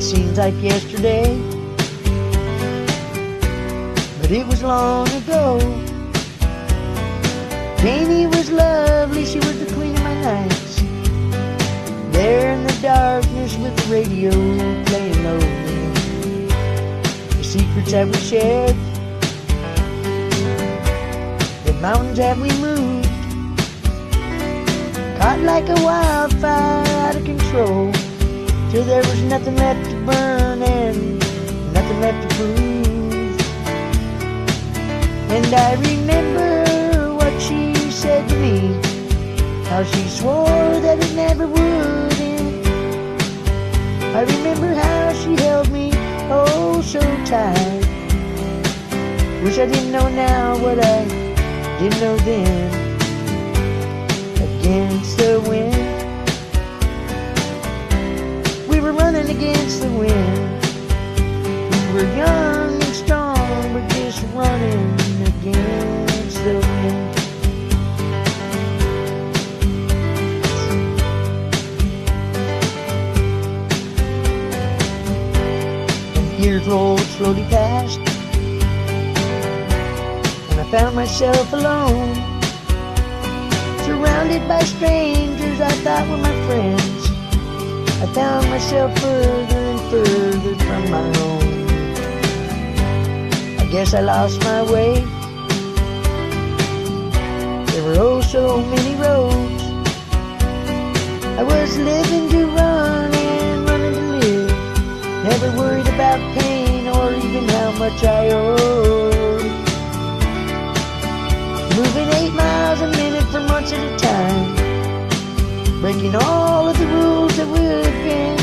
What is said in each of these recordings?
seems like yesterday, but it was long ago. Janie was lovely, she was the queen of my nights. There in the darkness with the radio playing low. The secrets that we shared, the mountains that we moved, caught like a wildfire out of control, till there was nothing left to burn and nothing left to prove. And I remember what she said to me, how she swore that it never would end. I remember how she held me oh so tight. Wish I didn't know now what I didn't know then. Against the wind, we were running against the wind. We were young and strong, we're just running against the wind. Years rolled slowly past, and I found myself alone, surrounded by strangers I thought were my friends. I found myself further and further from my home. I guess I lost my way. There were oh so many roads. I was living to run and running to live, never worried about pain or even how much I owed. Moving 8 miles a minute for months at a time, breaking all of the rules that would bend.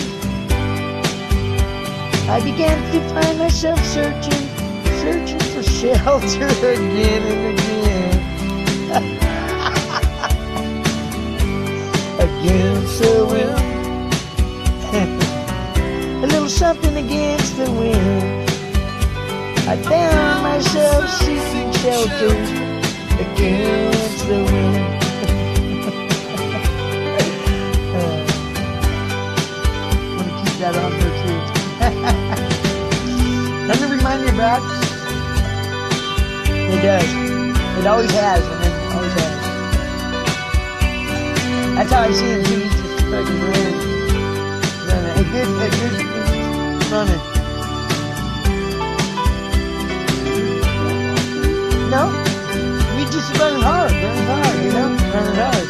I began to find myself searching for shelter again and again. Against the wind. A little something against the wind. I found myself seeking shelter against the wind. I want to keep that on there too. Doesn't it remind me of that? It does. It always has, man. It always has. That's how I see him too. He's just fucking running. A good running. No? You're just running hard, you know? Running hard.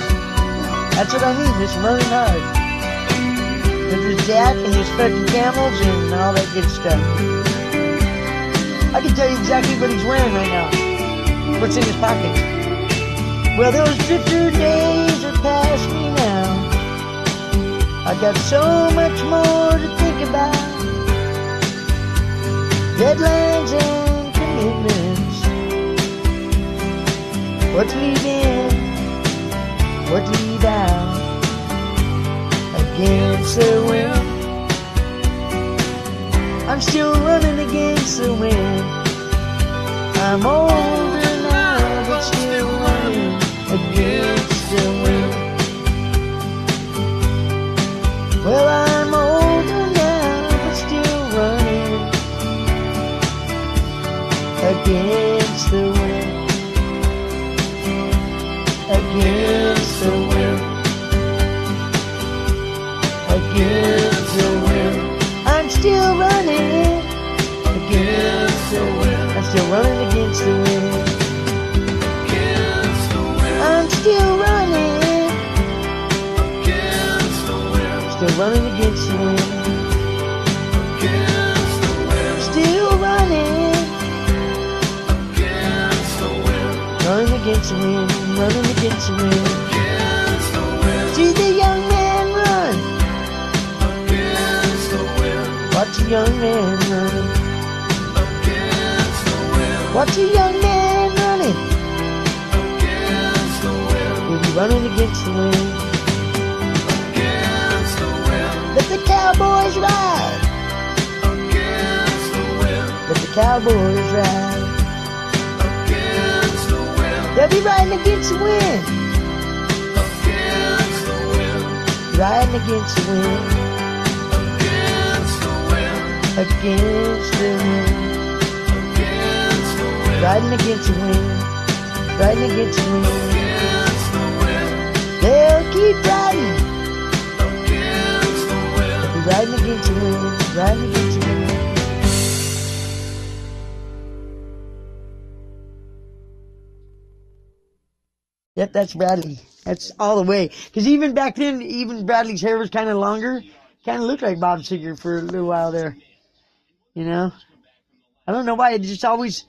That's what I mean, just running hard. With his jack and his fucking camels and all that good stuff. I can tell you exactly what he's wearing right now. What's in his pockets. Well, those drifter days are past me now. I got so much more to think about. Deadlines and commitments. What to leave in, what to leave out. Against the wind, I'm still running against the wind. I'm older now, but still running against the wind. Well, I'm older now, but still running against the wind. Against the wind. Against the wind. I'm still running against the wind. I'm still running against the wind. Against the wind. I'm still running. Still running against the wind. Against the wind. Still running. Against the wind. Running against the wind. Running against the wind. Against the wind. See the young man run. Against the wind. Watch the young man running. Against the wind. Watch the young man running. Against the wind. We'll be running against the wind. Let the cowboys ride. Against the wind. Let the cowboys ride. Against the wind. They'll be riding against the wind. Against the wind. Riding against the wind. Against the wind. against the wind, riding against the wind, riding against the wind. They'll keep riding, riding against the wind, riding against the wind. Yep, that's Bradley. That's all the way. Because even back then, even Bradley's hair was kind of longer. Kind of looked like Bob Seger for a little while there. You know? I don't know why. It just always,